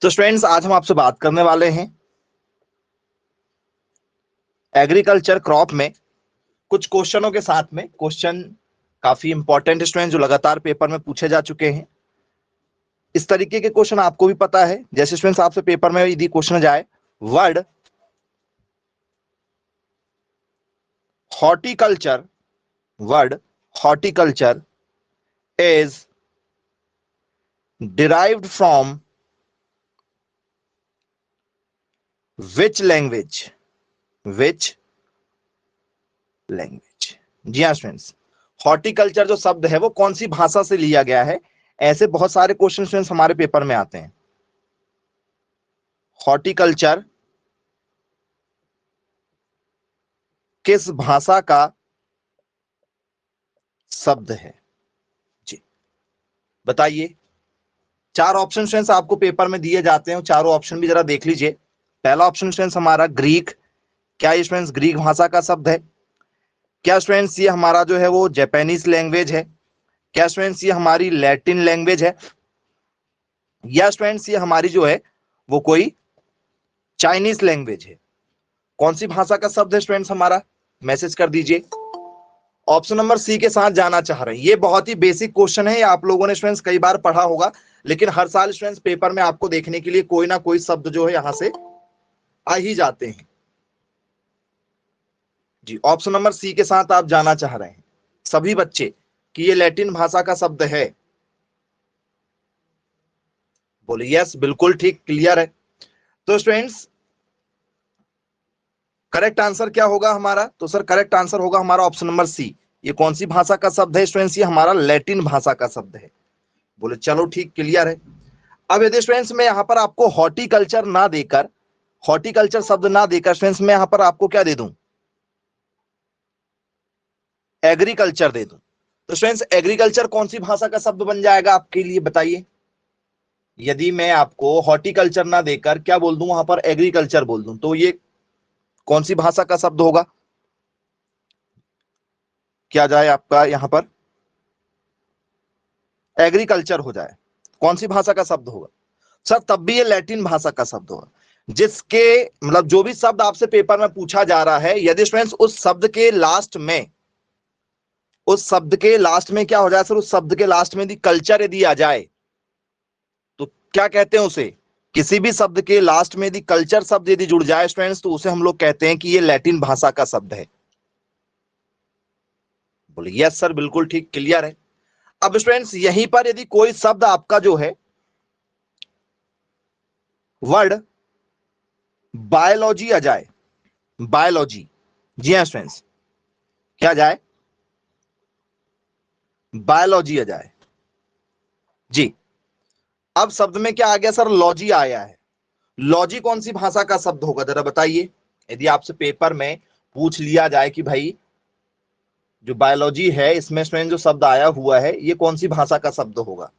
तो स्टूडेंट्स, आज हम आपसे बात करने वाले हैं एग्रीकल्चर क्रॉप में कुछ क्वेश्चनों के साथ में। क्वेश्चन काफी इंपॉर्टेंट स्टूडेंट जो लगातार पेपर में पूछे जा चुके हैं। इस तरीके के क्वेश्चन आपको भी पता है। जैसे स्टूडेंट्स आपसे पेपर में यदि क्वेश्चन जाए word horticulture, word horticulture is derived from which language? which language? जी हाँ स्टूडेंट्स, हॉर्टिकल्चर जो शब्द है वो कौन सी भाषा से लिया गया है? ऐसे बहुत सारे क्वेश्चन स्टूडेंट्स हमारे पेपर में आते हैं। हॉर्टिकल्चर किस भाषा का शब्द है? जी बताइए। चार ऑप्शन स्टूडेंट्स आपको पेपर में दिए जाते हैं, चारों ऑप्शन भी जरा देख लीजिए। पहला ऑप्शन स्टूडेंट्स हमारा ग्रीक। क्या ये स्टूडेंट्स ग्रीक भाषा का शब्द है? क्या स्टूडेंट्स ये हमारा जो है वो जापानीज लैंग्वेज है? क्या स्टूडेंट्स ये हमारी लैटिन लैंग्वेज है? या स्टूडेंट्स ये हमारी जो है वो कोई चाइनीज लैंग्वेज है? कौन सी भाषा का शब्द है स्टूडेंट्स हमारा? मैसेज कर दीजिए। ऑप्शन नंबर सी के साथ जाना चाह रहे हैं। ये बहुत ही बेसिक क्वेश्चन है, आप लोगों ने स्टूडेंट्स कई बार पढ़ा होगा, लेकिन हर साल स्टूडेंट्स पेपर में आपको देखने के लिए कोई ना कोई शब्द जो है यहां से आ ही जाते हैं। जी, ऑप्शन नंबर सी के साथ आप जाना चाह रहे हैं सभी बच्चे कि ये लैटिन भाषा का शब्द है। बोले यस, बिल्कुल ठीक, क्लियर है। तो स्टूडेंट्स करेक्ट आंसर क्या होगा हमारा? तो सर करेक्ट आंसर होगा हमारा ऑप्शन नंबर सी। ये कौन सी भाषा का शब्द है स्टूडेंट्स? ये हमारा लैटिन भाषा का शब्द है। बोले चलो ठीक, क्लियर है। अब यदि स्टूडेंट्स मैं यहां पर आपको हॉर्टिकल्चर ना देकर, हॉर्टिकल्चर शब्द ना देकर स्टूडेंट्स मैं यहां पर आपको क्या दे दूं? एग्रीकल्चर दे दूं, तो स्टूडेंट्स एग्रीकल्चर कौन सी भाषा का शब्द बन जाएगा आपके लिए? बताइए। यदि मैं आपको हॉर्टिकल्चर ना देकर क्या बोल दूं वहां पर, एग्रीकल्चर बोल दूं, तो ये कौन सी भाषा का शब्द होगा? क्या जाए आपका यहां पर? एग्रीकल्चर हो जाए। कौन सी भाषा का शब्द होगा सर? तब भी ये लैटिन भाषा का शब्द होगा। जिसके मतलब जो भी शब्द आपसे पेपर में पूछा जा रहा है, यदि स्टूडेंट्स उस शब्द के लास्ट में, उस शब्द के लास्ट में क्या हो जाए सर? उस शब्द के लास्ट में यदि कल्चर यदि आ जाए तो क्या कहते हैं उसे? किसी भी शब्द के लास्ट में यदि कल्चर शब्द यदि जुड़ जाए स्टूडेंट्स, तो उसे हम लोग कहते हैं कि ये लैटिन भाषा का शब्द है। बोले यस सर, बिल्कुल ठीक, क्लियर है। अब स्टूडेंट्स यहीं पर यदि कोई शब्द आपका जो है वर्ड बायोलॉजी आ जाए, बायोलॉजी, जी हाँ स्टूडेंट्स, क्या जाए? बायोलॉजी आ जाए। जी, अब शब्द में क्या आ गया सर? लॉजी आया है। लॉजी कौन सी भाषा का शब्द होगा जरा बताइए। यदि आपसे पेपर में पूछ लिया जाए कि भाई जो बायोलॉजी है इसमें स्टूडेंट जो शब्द आया हुआ है ये कौन सी भाषा का शब्द होगा?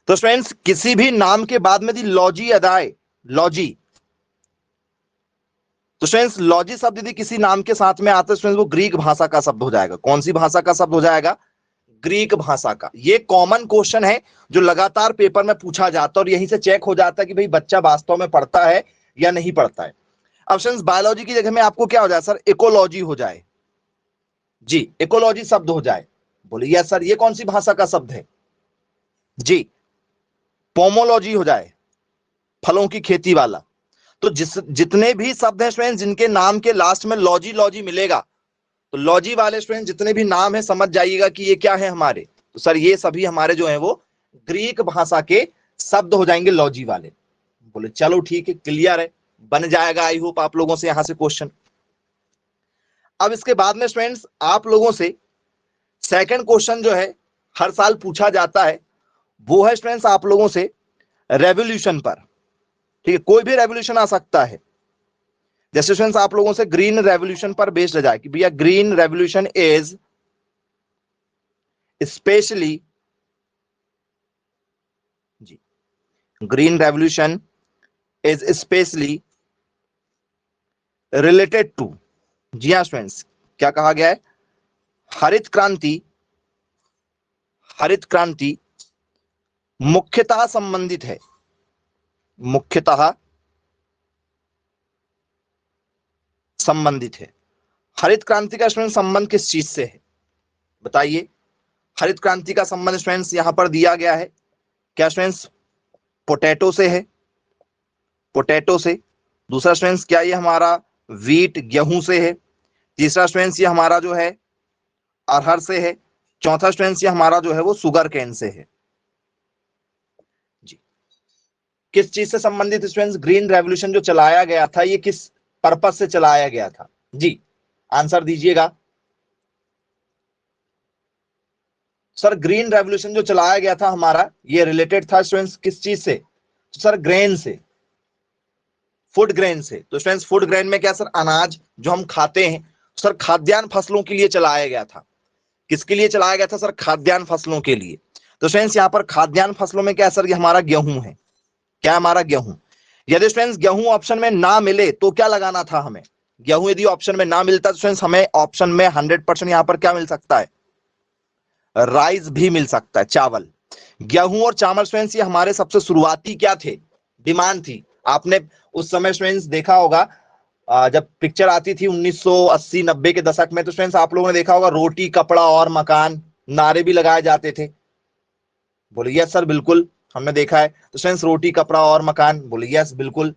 तो स्टूडेंट्स किसी भी नाम के बाद में यदि लॉजी अदाए, लॉजी, तो स्टूडेंट्स लॉजी शब्द यदि किसी नाम के साथ में आता है स्टूडेंट्स वो ग्रीक भाषा का शब्द हो जाएगा। कौन सी भाषा का शब्द हो जाएगा? ग्रीक भाषा का। ये कॉमन क्वेश्चन है जो लगातार पेपर में पूछा जाता है और यहीं से चेक हो जाता है कि भाई बच्चा वास्तव में पढ़ता है या नहीं पढ़ता है। अब स्टूडेंट्स बायोलॉजी की जगह में आपको क्या हो जाए सर? इकोलॉजी हो जाए। जी, इकोलॉजी शब्द हो जाए। बोले यस सर, ये कौन सी भाषा का शब्द है? जी, पोमोलॉजी हो जाए, फलों की खेती वाला। तो जितने भी शब्द हैं स्टूडेंट जिनके नाम के लास्ट में लॉजी लॉजी मिलेगा, तो लॉजी वाले स्टूडेंट जितने भी नाम है समझ जाइएगा कि ये क्या है हमारे। तो सर ये सभी हमारे जो है वो ग्रीक भाषा के शब्द हो जाएंगे, लॉजी वाले। बोले चलो ठीक है, क्लियर है, बन जाएगा। आई होप आप लोगों से यहां से क्वेश्चन। अब इसके बाद में स्टूडेंट्स आप लोगों से सेकंड क्वेश्चन जो है हर साल पूछा जाता है, वो है स्टूडेंट्स आप लोगों से रेवोल्यूशन पर। ठीक है, कोई भी रेवोल्यूशन आ सकता है। जैसे स्टूडेंट्स आप लोगों से ग्रीन रेवोल्यूशन पर बेस्ड जाए कि भैया ग्रीन रेवोल्यूशन इज स्पेशली, जी, green revolution is specially related to, जी हाँ स्टूडेंट्स, क्या कहा गया है? हरित क्रांति, हरित क्रांति मुख्यतः संबंधित है। मुख्यतः संबंधित है। हरित क्रांति का स्टूडेंट संबंध किस चीज से है बताइए। हरित क्रांति का संबंध स्टूडेंट्स यहां पर दिया गया है, क्या स्टूडेंट्स पोटैटो से है, पोटैटो से। दूसरा स्टूडेंट्स क्या ये हमारा वीट गेहूं से है। तीसरा स्टूडेंट्स ये हमारा जो है अरहर से है। चौथा स्टूडेंट्स ये हमारा जो है वो शुगर केन से है। जी, किस चीज से संबंधित स्टूडेंट्स ग्रीन रेवोल्यूशन जो चलाया गया था ये किस पर्पस से चलाया गया था? जी, आंसर दीजिएगा। सर ग्रीन रेवोल्यूशन जो चलाया गया था हमारा ये रिलेटेड था स्टूडेंट्स किस चीज से? तो सर ग्रेन से, फूड ग्रेन से। तो स्टूडेंट्स फूड ग्रेन में क्या सर, अनाज जो हम खाते हैं। सर खाद्यान्न फसलों के लिए चलाया गया था। किसके लिए चलाया गया था सर? खाद्यान्न फसलों के लिए। तो स्टूडेंट्स यहां पर खाद्यान्न फसलों में क्या सर, ये हमारा गेहूं है। क्या हमारा गेहूं? यदि स्टूडेंट्स गेहूं ऑप्शन में ना मिले तो क्या लगाना था हमें? गेहूं यदि ऑप्शन में ना मिलता तो स्टूडेंट्स हमें ऑप्शन में 100% यहां पर क्या मिल सकता है? राइस भी मिल सकता है, चावल। गेहूं और चावल स्टूडेंट्स ये हमारे सबसे शुरुआती क्या थे? डिमांड थी। आपने उस समय स्टूडेंट्स देखा होगा जब पिक्चर आती थी 1980-90 के दशक में, तो स्टूडेंट्स आप लोगों ने देखा होगा रोटी कपड़ा और मकान, नारे भी लगाए जाते थे। बोलिए यस सर, बिल्कुल हमने देखा है। तो स्टूडेंट्स रोटी कपड़ा और मकान, बोलिए यस बिल्कुल।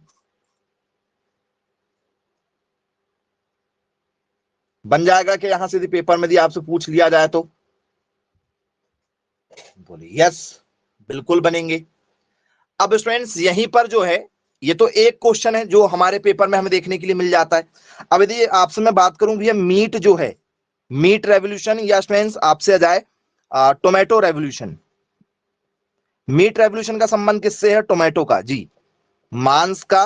बन जाएगा कि यहां से यदि पेपर में यदि आपसे पूछ लिया जाए तो? बोलिए यस, बिल्कुल बनेंगे। अब स्टूडेंट्स यहीं पर जो है ये तो एक क्वेश्चन है जो हमारे पेपर में हमें देखने के लिए मिल जाता है। अब यदि आपसे मैं बात करूं भैया मीट जो है, मीट रेवोल्यूशन या स्टूडेंट्स आपसे आ जाए टोमेटो रेवोल्यूशन। मीट रेवोल्यूशन का संबंध किससे है? टोमेटो का। जी, मांस का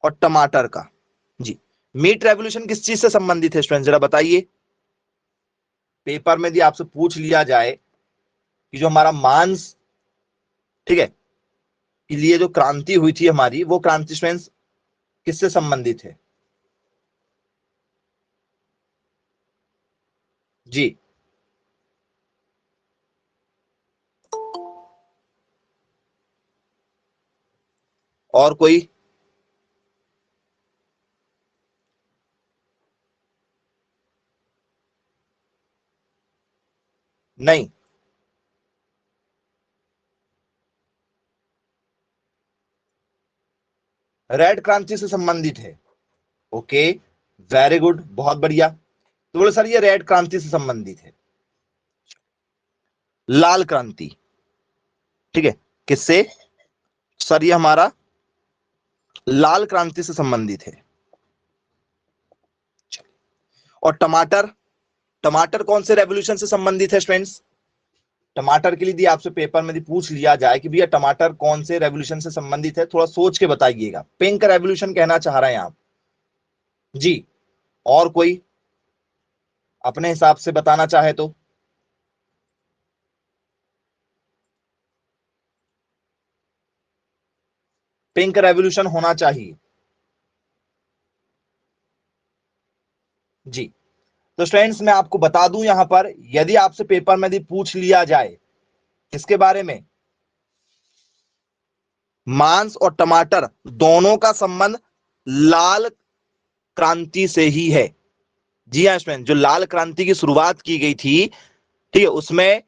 और टमाटर का। जी, मीट रेवोल्यूशन किस चीज से संबंधित है स्टूडेंट्स जरा बताइए। पेपर में यदि आपसे पूछ लिया जाए कि जो हमारा मांस, ठीक है, के लिए जो क्रांति हुई थी हमारी, वो क्रांति स्टूडेंट्स किससे संबंधित है? जी, और कोई? नहीं, रेड क्रांति से संबंधित है। ओके, वेरी गुड, बहुत बढ़िया। तो बोले सर ये रेड क्रांति से संबंधित है। लाल क्रांति, ठीक है, किससे? सर ये हमारा लाल क्रांति से संबंधित है। और टमाटर, टमाटर कौन से रेवोल्यूशन से संबंधित है स्टूडेंट्स? टमाटर के लिए यदि आपसे पेपर में यदि पूछ लिया जाए कि भैया टमाटर कौन से रेवोल्यूशन से संबंधित है, थोड़ा सोच के बताइएगा। पिंक रेवोल्यूशन कहना चाह रहे हैं आप? जी, और कोई अपने हिसाब से बताना चाहे तो? पिंक रेवोल्यूशन होना चाहिए। जी, तो स्टूडेंट्स मैं आपको बता दूं यहां पर यदि आपसे पेपर में यदि पूछ लिया जाए इसके बारे में, मांस और टमाटर दोनों का संबंध लाल क्रांति से ही है। जी हाँ स्टूडेंट, जो लाल क्रांति की शुरुआत की गई थी, ठीक है, उसमें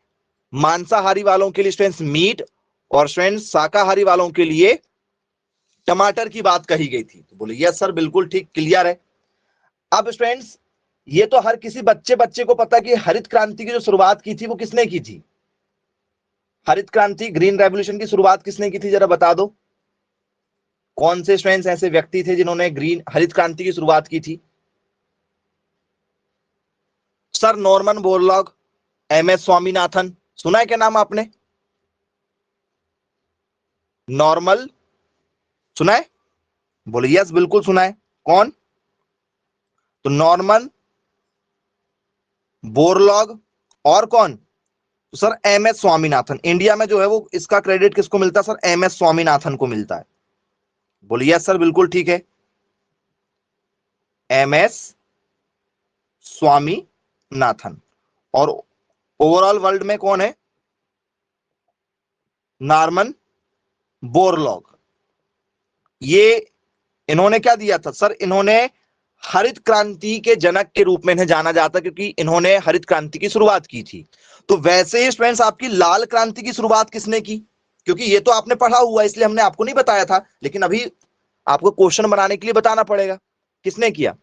मांसाहारी वालों के लिए स्टूडेंट्स मीट और स्टूडेंट्स शाकाहारी वालों के लिए टमाटर की बात कही गई थी। तो बोले यस सर, बिल्कुल ठीक, क्लियर है। अब स्टूडेंट्स ये तो हर किसी बच्चे बच्चे को पता कि हरित क्रांति की जो शुरुआत की थी वो किसने की थी? हरित क्रांति ग्रीन रेवोल्यूशन की शुरुआत किसने की थी जरा बता दो। कौन से स्टूडेंट्स ऐसे व्यक्ति थे जिन्होंने ग्रीन हरित क्रांति की शुरुआत की थी? Sir Norman Borlaug, M S Swaminathan, सुना है क्या नाम आपने? नॉर्मल सुना है? बोले यस बिल्कुल सुना है। कौन? तो नॉर्मन बोरलॉग और कौन? तो sir M S Swaminathan. India में जो है वो इसका क्रेडिट किसको मिलता है सर? एम एस स्वामीनाथन को मिलता है। बोलिए यस सर, बिल्कुल ठीक है, एम एस स्वामीनाथन। और ओवरऑल वर्ल्ड में कौन है? Norman Borlaug. ये इन्होंने क्या दिया था सर, इन्होंने हरित क्रांति के जनक के रूप में इन्हें जाना जाता, क्योंकि इन्होंने हरित क्रांति की शुरुआत की थी। तो वैसे ही स्टूडेंट्स आपकी लाल क्रांति की शुरुआत किसने की, क्योंकि ये तो आपने पढ़ा हुआ है इसलिए हमने आपको नहीं बताया था, लेकिन अभी आपको क्वेश्चन बनाने के लिए बताना पड़ेगा किसने किया।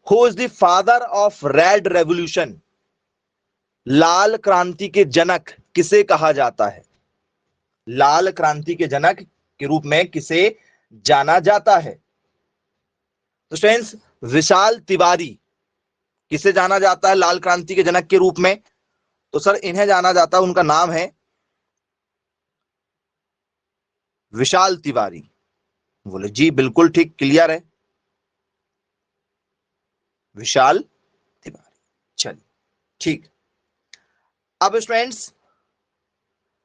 Who is the father of red revolution, लाल क्रांति के जनक किसे कहा जाता है, लाल क्रांति के जनक के रूप में किसे जाना जाता है। तो स्टूडेंट्स विशाल तिवारी किसे जाना जाता है लाल क्रांति के जनक के रूप में, तो सर इन्हें जाना जाता है, उनका नाम है विशाल तिवारी। बोले जी बिल्कुल ठीक, क्लियर है, विशाल तिवारी। चलिए ठीक। अब स्टूडेंट्स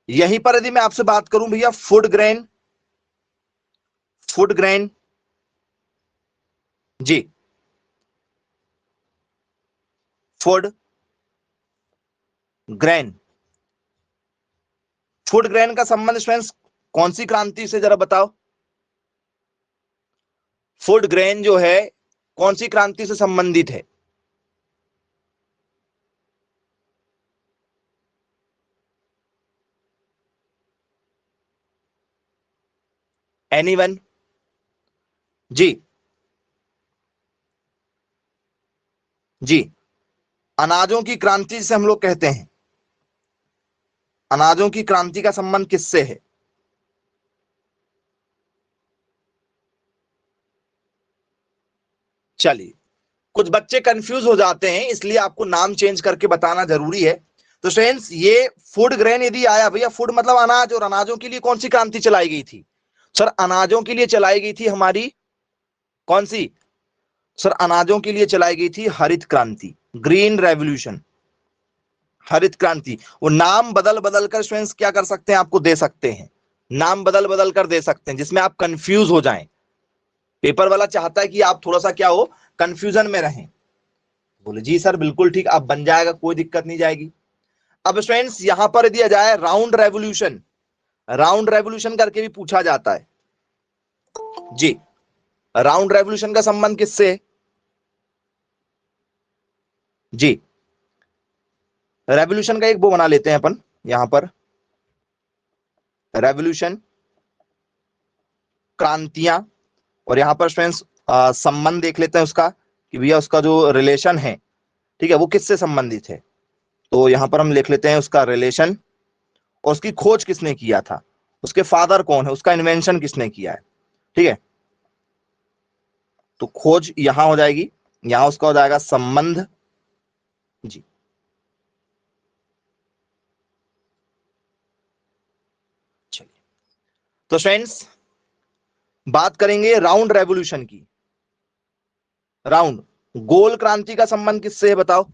यहीं पर यदि मैं आपसे बात करूं भैया, फूड ग्रेन, फूड ग्रेन जी, फूड ग्रेन, फूड ग्रेन का संबंध स्टूडेंट्स कौन सी क्रांति से, जरा बताओ। फूड ग्रेन जो है कौन सी क्रांति से संबंधित है। एनीवन जी, जी अनाजों की क्रांति से हम लोग कहते हैं, अनाजों की क्रांति का संबंध किससे है। चलिए कुछ बच्चे कंफ्यूज हो जाते हैं इसलिए आपको नाम चेंज करके बताना जरूरी है। तो फ्रेंड्स ये फूड ग्रेन यदि आया भैया, फूड मतलब अनाज, और अनाजों के लिए कौन सी क्रांति चलाई गई थी सर, अनाजों के लिए चलाई गई थी हमारी कौन सी, सर अनाजों के लिए चलाई गई थी हरित क्रांति, ग्रीन रेवोल्यूशन, हरित क्रांति। वो नाम बदल बदल कर स्टूडेंट्स क्या कर सकते हैं, आपको दे सकते हैं, नाम बदल बदल कर दे सकते हैं जिसमें आप कंफ्यूज हो जाएं। पेपर वाला चाहता है कि आप थोड़ा सा क्या हो, कंफ्यूजन में रहें। बोले जी सर बिल्कुल ठीक, अब बन जाएगा, कोई दिक्कत नहीं जाएगी। अब स्टूडेंट्स यहां पर दिया जाए राउंड रेवोल्यूशन, राउंड रेवोल्यूशन करके भी पूछा जाता है जी, राउंड रेवोल्यूशन का संबंध किससे है जी, रेवोल्यूशन का एक वो बना लेते हैं अपन यहां पर, रेवोल्यूशन क्रांतियां, और यहां पर स्टूडेंट्स संबंध देख लेते हैं उसका कि भैया उसका जो रिलेशन है, ठीक है, वो किससे संबंधित है। तो यहां पर हम लिख लेते हैं उसका रिलेशन, और उसकी खोज किसने किया था, उसके फादर कौन है, उसका इन्वेंशन किसने किया है, ठीक है। तो खोज यहां हो जाएगी, यहां उसका हो जाएगा संबंध जी। चलिए तो फ्रेंड्स बात करेंगे राउंड रेवोल्यूशन की, राउंड, गोल क्रांति का संबंध किससे है बताओ।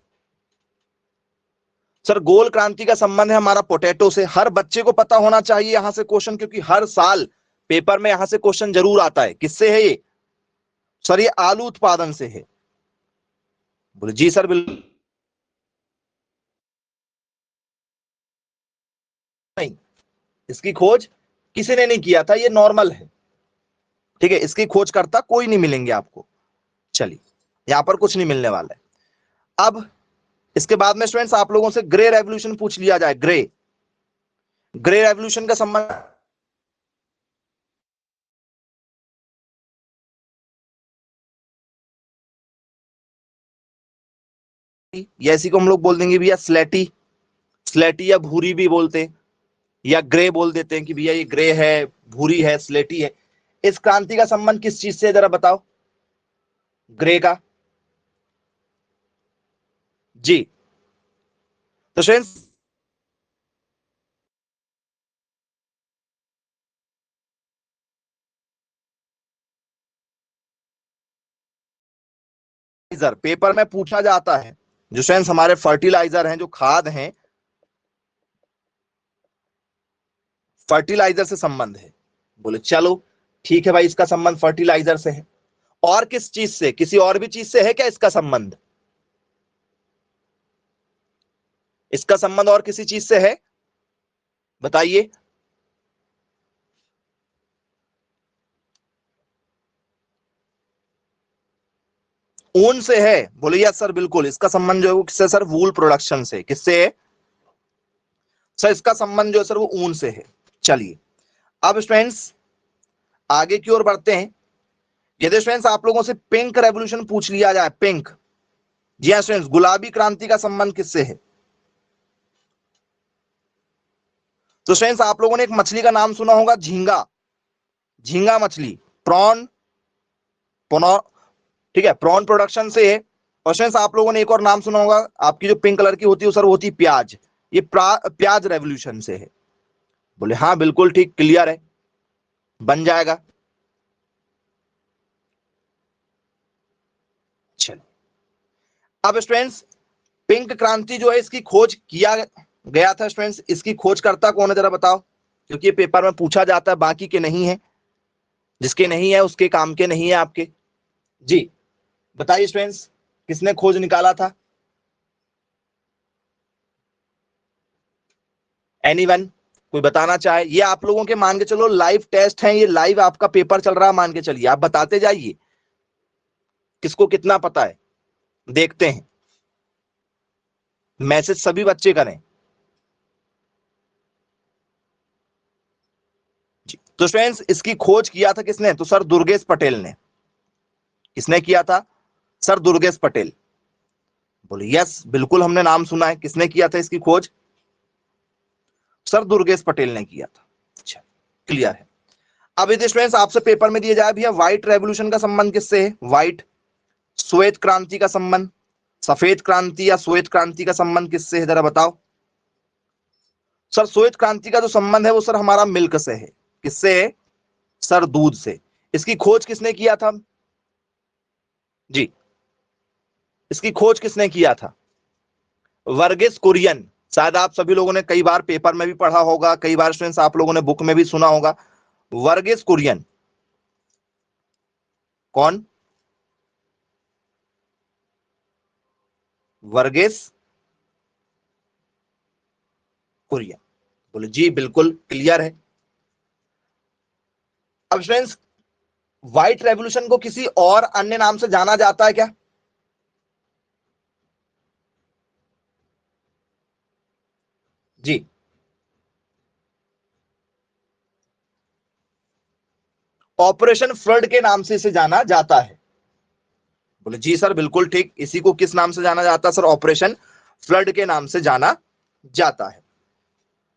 सर गोल क्रांति का संबंध है हमारा पोटैटो से, हर बच्चे को पता होना चाहिए यहां से क्वेश्चन, क्योंकि हर साल पेपर में यहां से क्वेश्चन जरूर आता है। किससे है ये सर, ये आलू उत्पादन से है। बोले जी सर बिल्कुल नहीं, इसकी खोज किसी ने नहीं किया था, ये नॉर्मल है, ठीक है, इसकी खोज करता कोई नहीं मिलेंगे आपको। चलिए यहां पर कुछ नहीं मिलने वाला है। अब इसके बाद में स्टूडेंट्स आप लोगों से ग्रे रेवोल्यूशन पूछ लिया जाए, ग्रे, ग्रे रेवोल्यूशन का संबंध, या इसी को हम लोग बोल देंगे भैया स्लेटी, स्लेटी या भूरी भी बोलते हैं, या ग्रे बोल देते हैं कि भैया ये ग्रे है, भूरी है, स्लेटी है। इस क्रांति का संबंध किस चीज से जरा बताओ, ग्रे का जी। तो फ्रेंड्स पेपर में पूछा जाता है, जो फ्रेंड्स हमारे फर्टिलाइजर हैं, जो खाद हैं, फर्टिलाइजर से संबंध है। बोले चलो ठीक है भाई, इसका संबंध फर्टिलाइजर से है, और किस चीज से, किसी और भी चीज से है क्या इसका संबंध, इसका संबंध और किसी चीज से है बताइए। ऊन से है? बोले यस सर बिल्कुल। इसका संबंध जो है वो किससे सर? वूल प्रोडक्शन से। किससे है सर? इसका संबंध जो है सर वो ऊन से है। चलिए अब स्टूडेंट्स आगे की ओर बढ़ते हैं। यदि स्टूडेंट्स आप लोगों से पिंक रेवोल्यूशन पूछ लिया जाए, पिंक, जी हाँ स्टूडेंट्स, गुलाबी क्रांति का संबंध किससे है? तो स्टूडेंट्स आप लोगों ने एक मछली का नाम सुना होगा, झींगा, झींगा मछली, प्रॉन, ठीक है, प्रॉन प्रोडक्शन से है। और स्टूडेंट्स आप लोगों ने एक और नाम सुना होगा, आपकी जो पिंक कलर की होती है सर वो होती है प्याज, ये प्याज रेवोल्यूशन से है। बोले हाँ बिल्कुल ठीक, क्लियर है, बन जाएगा। चलिए अब स्टूडेंट्स पिंक क्रांति जो है इसकी खोज किया गया था स्टूडेंट्स, इसकी खोजकर्ता कौन है जरा बताओ, क्योंकि ये पेपर में पूछा जाता है, बाकी के नहीं है, जिसके नहीं है उसके काम के नहीं है आपके। जी बताइए स्टूडेंट्स किसने खोज निकाला था? एनीवन कोई बताना चाहे? ये आप लोगों के मान के चलो लाइव टेस्ट है, ये लाइव आपका पेपर चल रहा है, मान के चलिए आप बताते जाइए किसको कितना पता है। देखते हैं, मैसेज सभी बच्चे करें। जी तो स्टूडेंट्स इसकी खोज किया था किसने? तो सर दुर्गेश पटेल ने। किसने किया था? सर दुर्गेश पटेल। बोले यस बिल्कुल हमने नाम सुना है। किसने किया था इसकी खोज? सर दुर्गेश पटेल ने किया था। अच्छा क्लियर है। अब यदि स्टूडेंट्स आपसे पेपर में दिया जाए भैया व्हाइट रेवोल्यूशन का संबंध किससे है? व्हाइट, श्वेत क्रांति का संबंध, सफेद क्रांति या श्वेत क्रांति का संबंध किससे है जरा बताओ? सर श्वेत क्रांति का जो संबंध है वो सर हमारा मिल्क से है। किससे है? सर दूध से। इसकी खोज किसने किया था? जी इसकी खोज किसने किया था? वर्गीस कुरियन। शायद आप सभी लोगों ने कई बार पेपर में भी पढ़ा होगा, कई बार स्टूडेंट्स आप लोगों ने बुक में भी सुना होगा। वर्गीस कुरियन कौन? वर्गीस कुरियन। बोले जी बिल्कुल क्लियर है। अब स्टूडेंट्स व्हाइट रेवोल्यूशन को किसी और अन्य नाम से जाना जाता है क्या? जी ऑपरेशन फ्लड के नाम से इसे जाना जाता है। बोले जी सर बिल्कुल ठीक, इसी को किस नाम से जाना जाता है सर? ऑपरेशन फ्लड के नाम से जाना जाता है।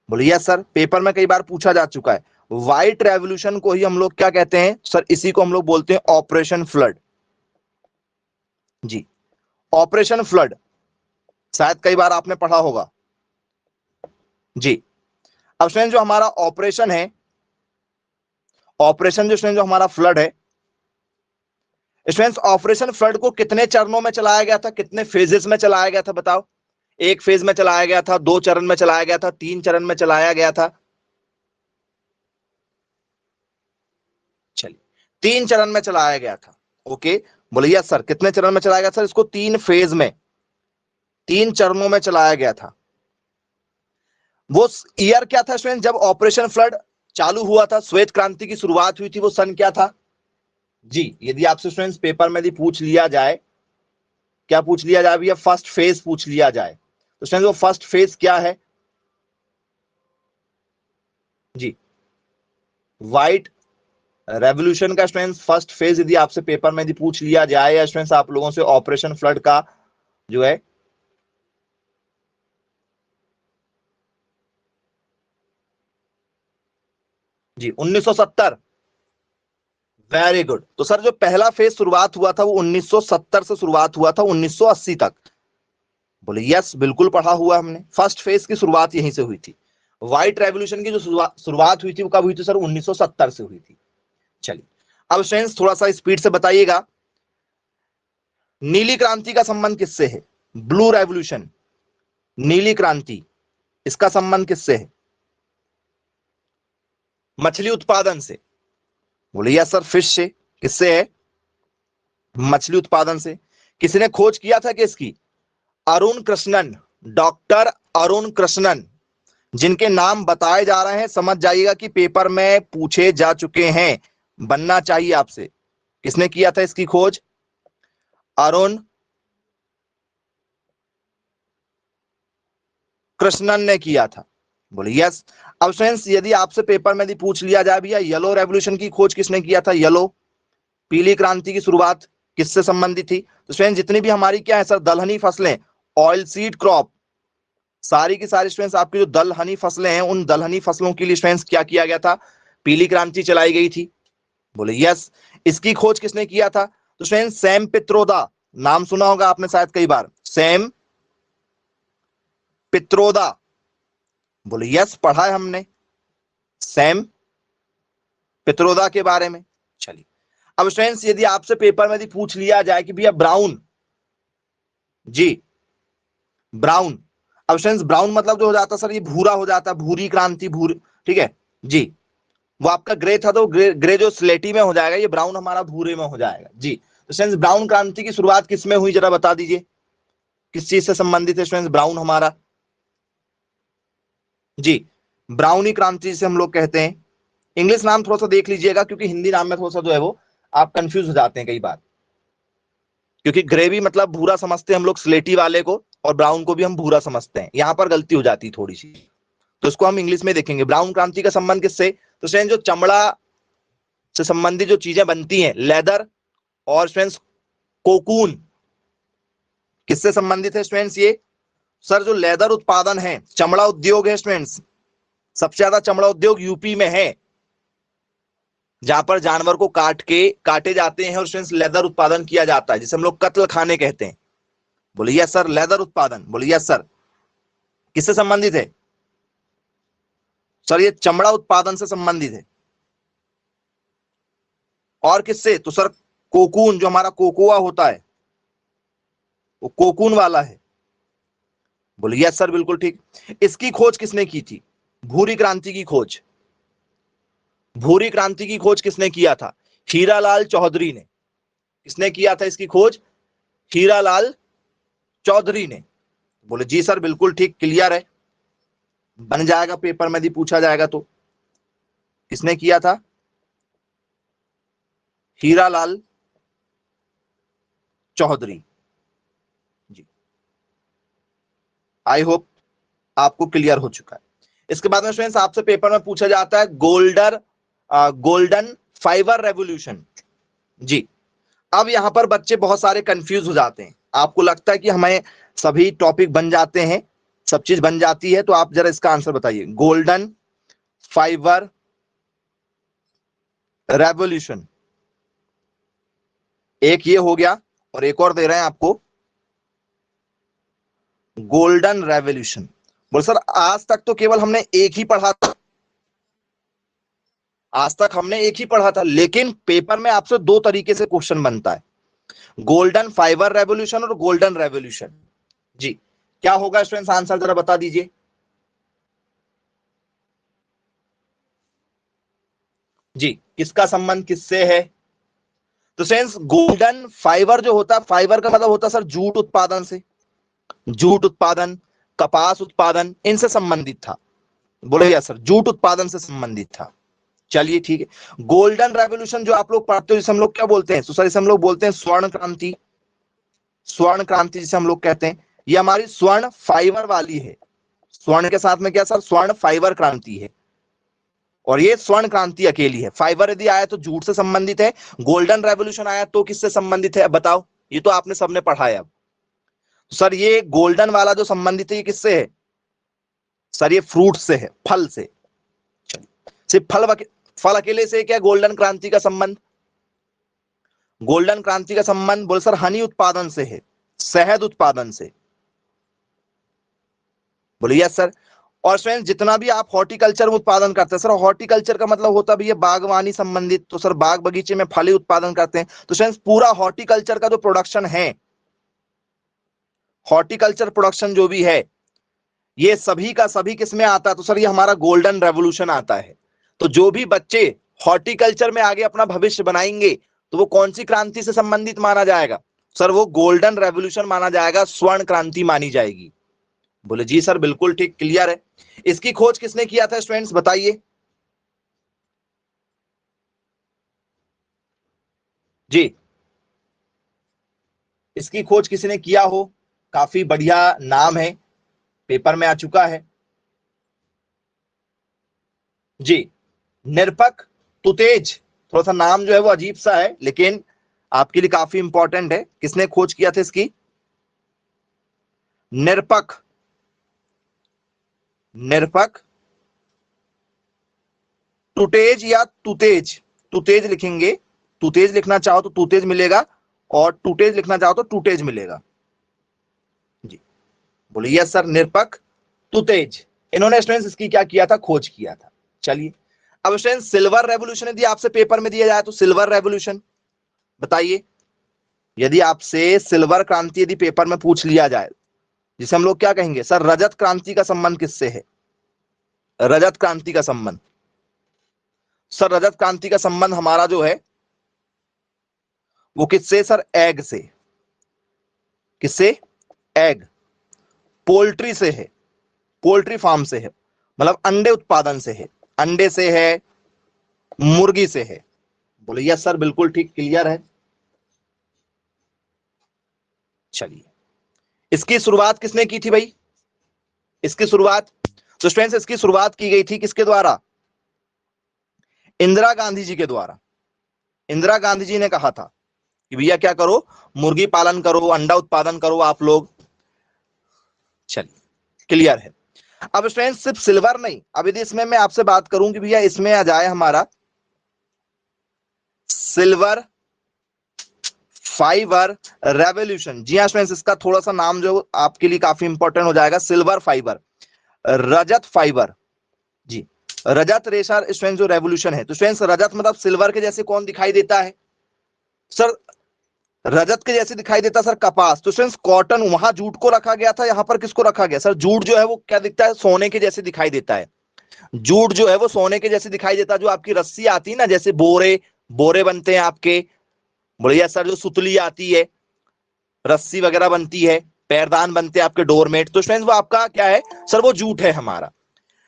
बोले यस सर, पेपर में कई बार पूछा जा चुका है। व्हाइट रेवोल्यूशन को ही हम लोग क्या कहते हैं सर? इसी को हम लोग बोलते हैं ऑपरेशन फ्लड। जी ऑपरेशन फ्लड शायद कई बार आपने पढ़ा होगा। जी अब स्टूडेंट जो हमारा ऑपरेशन है, ऑपरेशन जो स्टूडेंट जो हमारा फ्लड है, स्टूडेंट्स ऑपरेशन फ्लड को कितने चरणों में चलाया गया था, कितने फेजेस में चलाया गया था बताओ? एक फेज में चलाया गया था, दो चरण में चलाया गया था, तीन चरण में चलाया गया था? चलिए तीन चरण में चलाया गया था। ओके बोले यस सर, कितने चरण में चलाया गया सर? इसको तीन फेज में, तीन चरणों में चलाया गया था। वो ईयर क्या था स्टूडेंट जब ऑपरेशन फ्लड चालू हुआ था, श्वेत क्रांति की शुरुआत हुई थी, वो सन क्या था? जी यदि आपसे स्टूडेंट्स पेपर में यदि पूछ लिया जाए, क्या पूछ लिया जाए भैया? फर्स्ट फेज पूछ लिया जाए, तो स्टूडेंट्स वो फर्स्ट फेज क्या है? जी व्हाइट रेवोल्यूशन का स्टूडेंट्स फर्स्ट फेज यदि आपसे पेपर में यदि पूछ लिया जाए, या स्टूडेंट्स आप लोगों से ऑपरेशन फ्लड का जो है जी 1970। Very good. तो सर जो पहला फेज शुरुआत हुआ था वो 1970 से शुरुआत हुआ था 1980 तक। बोले यस बिल्कुल पढ़ा हुआ हमने, फर्स्ट फेज की शुरुआत यहीं से हुई थी। व्हाइट रेवोल्यूशन की जो शुरुआत हुई थी वो कब हुई थी सर? 1970 से हुई थी। चलिए अब स्टूडेंट्स थोड़ा सा स्पीड से बताइएगा, नीली क्रांति का संबंध किससे है? ब्लू रेवोल्यूशन, नीली क्रांति, इसका संबंध किससे है? मछली उत्पादन से। बोले यस सर फिश से। किससे है? मछली उत्पादन से। किसी ने खोज किया था कि इसकी? अरुण कृष्णन, डॉक्टर अरुण कृष्णन, जिनके नाम बताए जा रहे हैं, समझ जाइएगा कि पेपर में पूछे जा चुके हैं, बनना चाहिए आपसे। किसने किया था इसकी खोज? अरुण कृष्णन ने किया था। बोले यस। अब फ्रेंड्स यदि आपसे पेपर में यदि पूछ लिया जाए भैया येलो रेवोल्यूशन की खोज किसने किया था, येलो पीली क्रांति की शुरुआत किससे संबंधित थी, तो फ्रेंड्स जितनी भी हमारी क्या है सर दलहनी फसलें, ऑयल सीड क्रॉप, सारी की सारी स्टूडेंट्स आपकी जो दलहनी फसलें हैं उन दलहनी फसलों के लिए स्टूडेंट्स क्या किया गया था, पीली क्रांति चलाई गई थी। बोले यस। इसकी खोज किसने किया था, तो स्टूडेंट्स सैम पित्रोदा, नाम सुना होगा आपने शायद कई बार, सैम पित्रोदा। बोले यस, पढ़ा है हमने सैम पित्रोदा के बारे में। चलिए अब स्टूडेंट्स यदि आपसे पेपर में यदि पूछ लिया जाए कि भैया ब्राउन, जी ब्राउन, अब स्टूडेंट्स ब्राउन मतलब जो हो जाता है सर ये भूरा हो जाता है, भूरी क्रांति, भूरी, ठीक है जी। वो आपका ग्रे था तो ग्रे जो स्लेटी में हो जाएगा, ये ब्राउन हमारा भूरे में हो जाएगा जी। तो स्टूडेंट्स ब्राउन क्रांति की शुरुआत किस में हुई जरा बता दीजिए, किस चीज से संबंधित है स्टूडेंट्स ब्राउन हमारा, जी ब्राउनी क्रांति से हम लोग कहते हैं। इंग्लिश नाम थोड़ा सा देख लीजिएगा क्योंकि हिंदी नाम में थोड़ा सा जो है वो आप कंफ्यूज हो जाते हैं कई बार, क्योंकि ग्रे भी मतलब भूरा समझते हैं हम लोग स्लेटी वाले को, और ब्राउन को भी हम भूरा समझते हैं, यहां पर गलती हो जाती है थोड़ी सी, तो इसको हम इंग्लिश में देखेंगे। ब्राउन क्रांति का संबंध किससे, तो फ्रेंड्स जो चमड़ा से संबंधित जो चीजें बनती हैं, लेदर और फ्रेंड्स कोकून, किससे संबंधित है स्टूडेंट्स ये, सर जो लेदर उत्पादन है, चमड़ा उद्योग है स्टूडेंट्स, सबसे ज्यादा चमड़ा उद्योग यूपी में है, जहां पर जानवर को काटे जाते हैं और स्टूडेंट्स लेदर उत्पादन किया जाता है, जिसे हम लोग कत्ल खाने कहते हैं। बोले यस सर, लेदर उत्पादन, बोले यस सर, किससे संबंधित है सर, ये चमड़ा उत्पादन से संबंधित है। और किससे, तो सर कोकून, जो हमारा कोकोआ होता है वो कोकून वाला है। बोले यस सर बिल्कुल ठीक। इसकी खोज किसने की थी, भूरी क्रांति की खोज, भूरी क्रांति की खोज किसने किया था, हीरालाल चौधरी ने। किसने किया था इसकी खोज, हीरालाल चौधरी ने। बोले जी सर बिल्कुल ठीक, क्लियर है, बन जाएगा पेपर में यदि पूछा जाएगा तो। किसने किया था, हीरालाल चौधरी जी। आई होप आपको क्लियर हो चुका है। इसके बाद में स्टूडेंट्स आपसे पेपर में पूछा जाता है गोल्डन फाइबर रेवोल्यूशन जी। अब यहां पर बच्चे बहुत सारे कंफ्यूज हो जाते हैं, आपको लगता है कि हमें सभी टॉपिक बन जाते हैं, सब चीज बन जाती है, तो आप जरा इसका आंसर बताइए। गोल्डन फाइबर रेवोल्यूशन, एक ये हो गया और एक और दे रहे हैं आपको, गोल्डन रेवोल्यूशन। बोल सर आज तक तो केवल हमने एक ही पढ़ा था, आज तक हमने एक ही पढ़ा था, लेकिन पेपर में आपसे दो तरीके से क्वेश्चन बनता है, गोल्डन फाइबर रेवोल्यूशन और गोल्डन रेवोल्यूशन जी। क्या होगा स्टूडेंट्स, आंसर जरा बता दीजिए जी, किसका संबंध किससे है। तो फ्रेंड्स गोल्डन फाइबर जो होता है, फाइबर का मतलब होता है सर जूट उत्पादन से, जूट उत्पादन, कपास उत्पादन, इनसे संबंधित था। बोले या सर जूट उत्पादन से संबंधित था। चलिए ठीक है। गोल्डन रेवोल्यूशन जो आप लोग पढ़ते हो जिसे हम लोग क्या बोलते हैं, तो सर इसे हम लोग बोलते हैं स्वर्ण क्रांति, स्वर्ण क्रांति जिसे हम लोग कहते हैं, ये हमारी स्वर्ण फाइबर वाली है, स्वर्ण के साथ में क्या सर, स्वर्ण फाइबर क्रांति है, और ये स्वर्ण क्रांति अकेली है। फाइबर यदि आया तो जूट से संबंधित है, गोल्डन रेवोल्यूशन आया तो किससे संबंधित है, अब बताओ, ये तो आपने सबने पढ़ा है। अब सर ये गोल्डन वाला जो संबंधित है ये किससे है, सर ये फ्रूट से है, फल से। सिर्फ फल अकेले से क्या गोल्डन क्रांति का संबंध, गोल्डन क्रांति का संबंध बोल सर हनी उत्पादन से है, शहद उत्पादन से। बोलिए यस सर। और फ्रेंड्स जितना भी आप हॉर्टिकल्चर में उत्पादन करते हैं, सर हॉर्टिकल्चर का मतलब होता भी है बागवानी संबंधित, तो सर बाग बगीचे में फल उत्पादन करते हैं, तो फ्रेंड्स पूरा हॉर्टिकल्चर का जो प्रोडक्शन है, हॉर्टिकल्चर प्रोडक्शन जो भी है, ये सभी का सभी किसमें आता है, तो सर ये हमारा गोल्डन रेवोल्यूशन आता है। तो जो भी बच्चे हॉर्टिकल्चर में आगे अपना भविष्य बनाएंगे तो वो कौन सी क्रांति से संबंधित माना जाएगा, सर वो गोल्डन रेवोल्यूशन माना जाएगा, स्वर्ण क्रांति मानी जाएगी। बोले जी सर बिल्कुल ठीक, क्लियर है। इसकी खोज किसने किया था स्टूडेंट्स बताइए जी। इसकी खोज किसी ने किया हो, काफी बढ़िया नाम है, पेपर में आ चुका है जी, निरपक तुतेज। थोड़ा सा नाम जो है वो अजीब सा है, लेकिन आपके लिए काफी इंपॉर्टेंट है। किसने खोज किया था इसकी? निरपक, निरपक तुतेज या तुतेज, तुतेज लिखेंगे, तुतेज लिखना चाहो तो तुतेज मिलेगा, और टूटेज लिखना चाहो तो टूटेज मिलेगा जी। बोलिए यस सर, निरपक तुतेज, इन्होंने स्टूडेंट्स इसकी क्या किया था? खोज किया था। चलिए, अब स्टूडेंट्स सिल्वर रेवोल्यूशन यदि आपसे पेपर में दिया जाए तो सिल्वर रेवोल्यूशन बताइए। यदि आपसे सिल्वर क्रांति यदि पेपर में पूछ लिया जाए, जिसे हम लोग क्या कहेंगे सर? रजत क्रांति का संबंध किससे है? रजत क्रांति का संबंध सर, रजत क्रांति का संबंध हमारा जो है वो किससे सर? एग से। किससे? एग, पोल्ट्री से है, पोल्ट्री फार्म से है, मतलब अंडे उत्पादन से है, अंडे से है, मुर्गी से है। बोले यस सर, बिल्कुल ठीक, क्लियर है। चलिए, इसकी शुरुआत किसने की थी भाई? इसकी शुरुआत, तो स्टूडेंट्स इसकी शुरुआत की गई थी किसके द्वारा? इंदिरा गांधी जी के द्वारा। इंदिरा गांधी जी ने कहा था कि भैया क्या करो, मुर्गी पालन करो, अंडा उत्पादन करो आप लोग। चलिए, क्लियर है। अब स्टूडेंट्स सिर्फ सिल्वर नहीं, अब यदि इसमें मैं आपसे बात करूं कि भैया इसमें आ जाए हमारा सिल्वर फाइबर रेवोल्यूशन। जी हाँ स्टूडेंट्स, इसका थोड़ा सा नाम जो आपके लिए काफी इंपॉर्टेंट हो जाएगा, सिल्वर फाइबर, रजत फाइबर जी, रजत रेशा स्टूडेंट्स जो रेवोल्यूशन है। तो स्टूडेंट्स रजत मतलब सिल्वर के जैसे कौन दिखाई देता है सर? रजत के जैसे दिखाई देता सर कपास। तो स्टूडेंट्स कॉटन, वहां जूट को रखा गया था, यहां पर किसको रखा गया सर? जूट जो है वो क्या दिखता है? सोने के जैसे दिखाई देता है। जूट जो है वो सोने के जैसे दिखाई देता है। जो आपकी रस्सी आती है ना, जैसे बोरे, बोरे बनते हैं आपके, बढ़िया सर, जो सुतली आती है, रस्सी वगैरह बनती है, पैरदान बनते हैं आपके, डोरमेट, तो स्टूडेंट्स वो आपका क्या है सर? वो जूट है हमारा।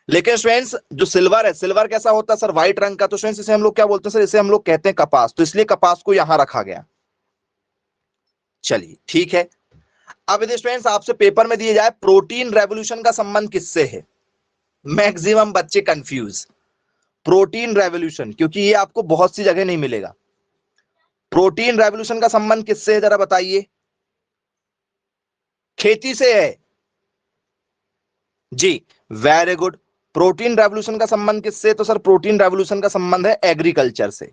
लेकिन स्टूडेंट्स जो सिल्वर है, सिल्वर कैसा होता है सर? व्हाइट रंग का। तो स्टूडेंट्स इसे हम लोग क्या बोलते हैं सर? इसे हम लोग कहते हैं कपास, तो इसलिए कपास को यहां रखा गया। चलिए ठीक है। अब यदि स्टूडेंट्स आपसे पेपर में दिए जाए प्रोटीन रेवोल्यूशन का संबंध किससे है? मैक्सिमम बच्चे कंफ्यूज, प्रोटीन रेवोल्यूशन, क्योंकि ये आपको बहुत सी जगह नहीं मिलेगा। प्रोटीन रेवोल्यूशन का संबंध किससे है जरा बताइए? खेती से है जी, वेरी गुड। प्रोटीन रेवोल्यूशन का संबंध किससे? तो सर प्रोटीन रेवोल्यूशन का संबंध है एग्रीकल्चर से।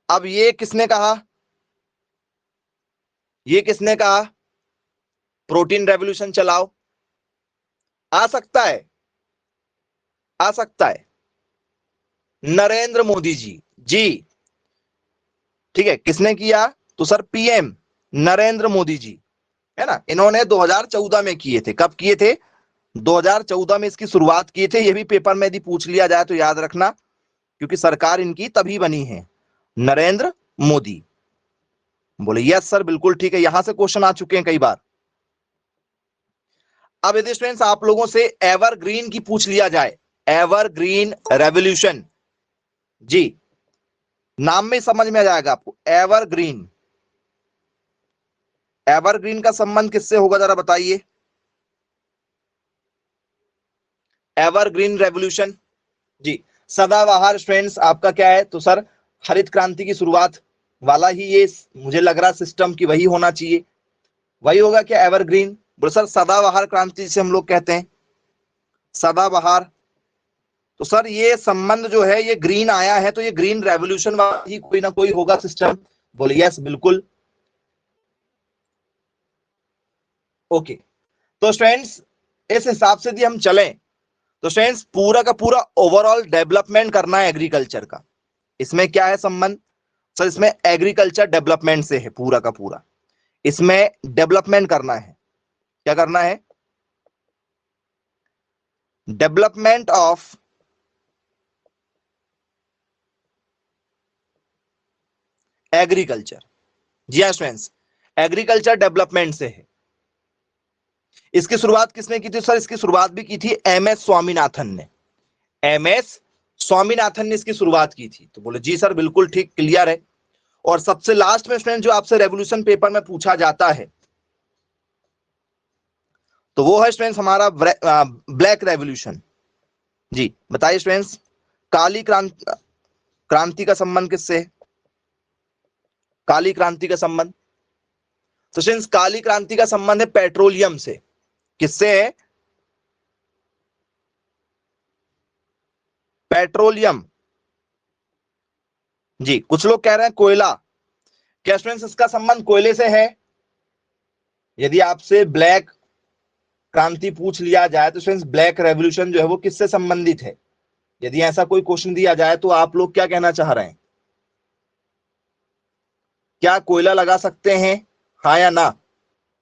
अब ये किसने कहा? ये किसने कहा प्रोटीन रेवोल्यूशन चलाओ? आ सकता है, आ सकता है, नरेंद्र मोदी जी। जी ठीक है, किसने किया? तो सर पीएम नरेंद्र मोदी जी, है ना, इन्होंने 2014 में किए थे। कब किए थे? 2014 में इसकी शुरुआत किए थे। ये भी पेपर में यदि पूछ लिया जाए तो याद रखना, क्योंकि सरकार इनकी तभी बनी है, नरेंद्र मोदी। बोले यस सर, बिल्कुल ठीक है, यहां से क्वेश्चन आ चुके हैं कई बार। अब यदि स्टूडेंट्स आप लोगों से एवरग्रीन की पूछ लिया जाए, एवरग्रीन रेवोल्यूशन जी, नाम में समझ में आ जाएगा आपको, एवरग्रीन। एवरग्रीन का संबंध किससे होगा जरा बताइए? एवरग्रीन रेवोल्यूशन जी, सदाबहार स्टूडेंट्स आपका क्या है? तो सर हरित क्रांति की शुरुआत वाला ही ये मुझे लग रहा सिस्टम की वही होना चाहिए, वही होगा क्या एवरग्रीन? बोले सर सदाबहार क्रांति जिसे हम लोग कहते हैं, सदाबहार। तो सर ये संबंध जो है ये ग्रीन आया है, तो ये ग्रीन रेवोल्यूशन वाला ही कोई ना कोई होगा सिस्टम। बोले यस बिल्कुल, ओके। तो स्टूडेंट्स इस हिसाब से यदि हम चलें तो स्टूडेंट्स पूरा का पूरा ओवरऑल डेवलपमेंट करना है एग्रीकल्चर का। इसमें क्या है संबंध सर? इसमें एग्रीकल्चर डेवलपमेंट से है पूरा का पूरा, इसमें डेवलपमेंट करना है। क्या करना है? Development of agriculture. जी हाँ स्टूडेंट्स, एग्रीकल्चर डेवलपमेंट से है। इसकी शुरुआत किसने की थी सर? इसकी शुरुआत भी की थी एमएस स्वामीनाथन ने। एमएस स्वामीनाथन ने इसकी शुरुआत की थी। तो बोले जी सर बिल्कुल ठीक, क्लियर है। और सबसे लास्ट में स्टूडेंट जो आपसे रेवोल्यूशन पेपर में पूछा जाता है तो वो है स्टूडेंट्स हमारा ब्लैक रेवोल्यूशन। जी बताइए स्टूडेंट्स, काली क्रांति का संबंध किससे है? काली क्रांति का संबंध, तो स्टूडेंट्स काली क्रांति का संबंध है पेट्रोलियम से। किससे है? पेट्रोलियम। जी कुछ लोग कह रहे हैं कोयला, क्या स्टूडेंट्स इसका संबंध कोयले से है? यदि आपसे ब्लैक क्रांति पूछ लिया जाए तो स्टूडेंट्स ब्लैक रेवोल्यूशन जो है वो किससे संबंधित है? यदि ऐसा कोई क्वेश्चन दिया जाए तो आप लोग क्या कहना चाह रहे हैं? क्या कोयला लगा सकते हैं, हाँ या ना?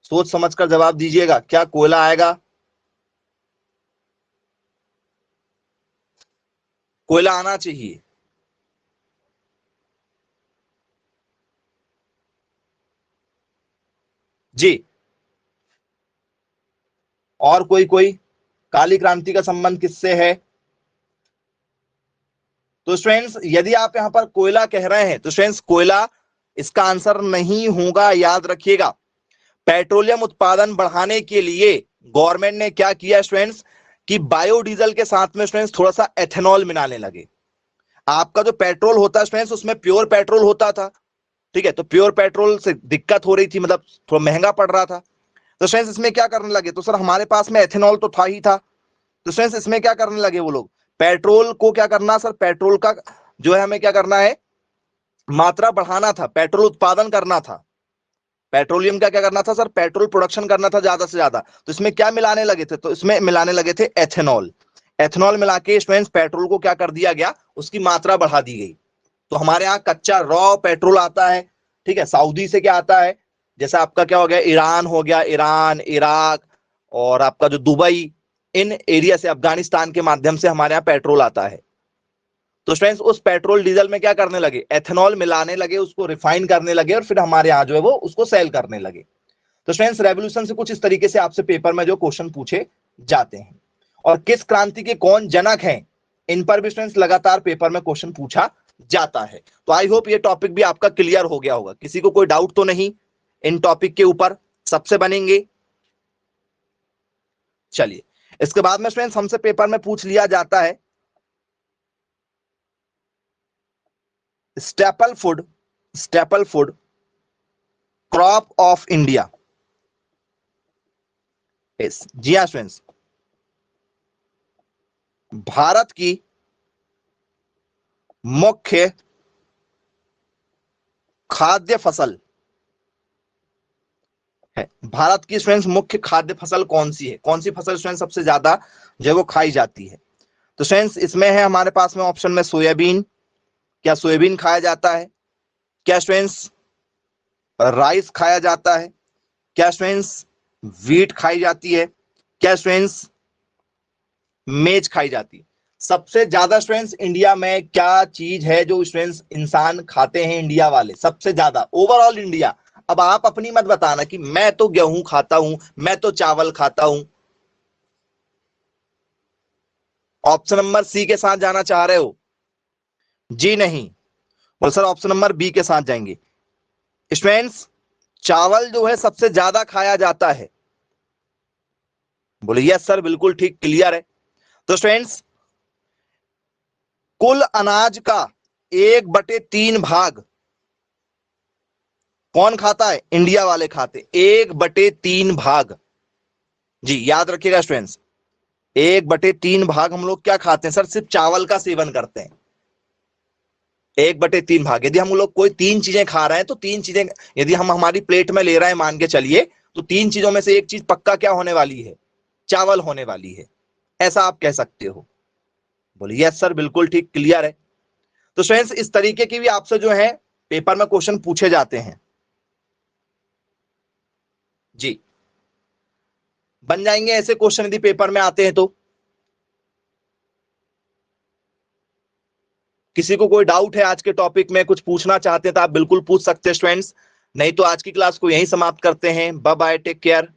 सोच समझकर जवाब दीजिएगा, क्या कोयला आएगा? कोयला आना चाहिए। जी और कोई काली क्रांति का संबंध किससे है? तो स्टूडेंट्स यदि आप यहां पर कोयला कह रहे हैं तो स्टूडेंट्स कोयला इसका आंसर नहीं होगा, याद रखिएगा। पेट्रोलियम उत्पादन बढ़ाने के लिए गवर्नमेंट ने क्या किया स्टूडेंट्स कि बायोडीजल के साथ में स्टूडेंट्स थोड़ा सा एथेनॉल मिलाने लगे। आपका जो पेट्रोल होता है स्टूडेंट्स उसमें प्योर पेट्रोल होता था, ठीक है, तो प्योर पेट्रोल से दिक्कत हो रही थी, मतलब थोड़ा महंगा पड़ रहा था। तो स्टूडेंट्स इसमें क्या करने लगे, तो सर हमारे पास में एथेनॉल तो था ही था, तो स्टूडेंट्स इसमें क्या करने लगे वो लोग, पेट्रोल को क्या करना सर, पेट्रोल का जो है हमें क्या करना है, मात्रा बढ़ाना था, पेट्रोल उत्पादन करना था। पेट्रोलियम का क्या करना था सर, पेट्रोल प्रोडक्शन करना था ज्यादा से ज्यादा। तो इसमें क्या मिलाने लगे थे, तो इसमें मिलाने लगे थे एथेनॉल। एथेनॉल मिला के स्टूडेंट्स पेट्रोल को क्या कर दिया गया, उसकी मात्रा बढ़ा दी गई। तो हमारे यहाँ कच्चा रॉ पेट्रोल आता है, ठीक है, सऊदी से क्या आता है, जैसे आपका क्या हो गया, ईरान हो गया, ईरान, इराक और आपका जो दुबई, इन एरिया से, अफगानिस्तान के माध्यम से हमारे यहाँ पेट्रोल आता है। तो स्टूडेंट्स उस पेट्रोल डीजल में क्या करने लगे, एथेनॉल मिलाने लगे, उसको रिफाइन करने लगे और फिर हमारे यहाँ जो है वो उसको सेल करने लगे। तो स्टूडेंट्स रेवोल्यूशन से कुछ इस तरीके से आपसे पेपर में जो क्वेश्चन पूछे जाते हैं। और किस क्रांति के कौन जनक हैं, इन पर भी स्टूडेंट्स लगातार पेपर में क्वेश्चन पूछा जाता है। तो आई होप ये टॉपिक भी आपका क्लियर हो गया होगा, किसी को कोई डाउट तो नहीं इन टॉपिक के ऊपर, सबसे बनेंगे। चलिए इसके बाद में स्टूडेंट्स हमसे पेपर में पूछ लिया जाता है staple food crop of India. जी हाँ स्टूडेंट्स, भारत की मुख्य खाद्य फसल है। भारत की स्टूडेंट्स मुख्य खाद्य फसल कौन सी है, कौन सी फसल स्टूडेंट्स सबसे ज्यादा जो है वो खाई जाती है? तो स्टूडेंट्स इसमें है हमारे पास में ऑप्शन में सोयाबीन, क्या सोयाबीन खाया जाता है? क्या स्टूडेंट्स राइस खाया जाता है? क्या स्टूडेंट्स वीट खाई जाती है? क्या स्टूडेंट्स मेज खाई जाती है? सबसे ज्यादा स्टूडेंट्स इंडिया में क्या चीज है जो स्टूडेंट्स इंसान खाते हैं इंडिया वाले, सबसे ज्यादा ओवरऑल इंडिया? अब आप अपनी मत बताना कि मैं तो गेहूं खाता हूं, मैं तो चावल खाता हूं। ऑप्शन नंबर सी के साथ जाना चाह रहे हो? जी नहीं, बोल सर ऑप्शन नंबर बी के साथ जाएंगे। स्टूडेंट्स चावल जो है सबसे ज्यादा खाया जाता है। बोले यस सर, बिल्कुल ठीक, क्लियर है। तो स्टूडेंट्स कुल अनाज का 1/3 भाग कौन खाता है? इंडिया वाले खाते, 1/3 भाग। जी याद रखिएगा स्टूडेंट्स, 1/3 भाग हम लोग क्या खाते हैं सर, सिर्फ चावल का सेवन करते हैं। 1/3 भाग, यदि हम लोग कोई 3 चीजें खा रहे हैं तो 3 चीजें यदि हम हमारी प्लेट में ले रहे हैं मान के चलिए, तो 3 चीजों में से एक चीज पक्का क्या होने वाली है, चावल होने वाली है, ऐसा आप कह सकते हो। बोलिए यस सर, बिल्कुल ठीक, क्लियर है। तो स्टूडेंट्स इस तरीके की भी आपसे जो है पेपर में क्वेश्चन पूछे जाते हैं। जी बन जाएंगे ऐसे क्वेश्चन यदि पेपर में आते हैं तो। किसी को कोई डाउट है आज के टॉपिक में, कुछ पूछना चाहते हैं तो आप बिल्कुल पूछ सकते हैं स्टूडेंट्स, नहीं तो आज की क्लास को यहीं समाप्त करते हैं। Bye bye, take care.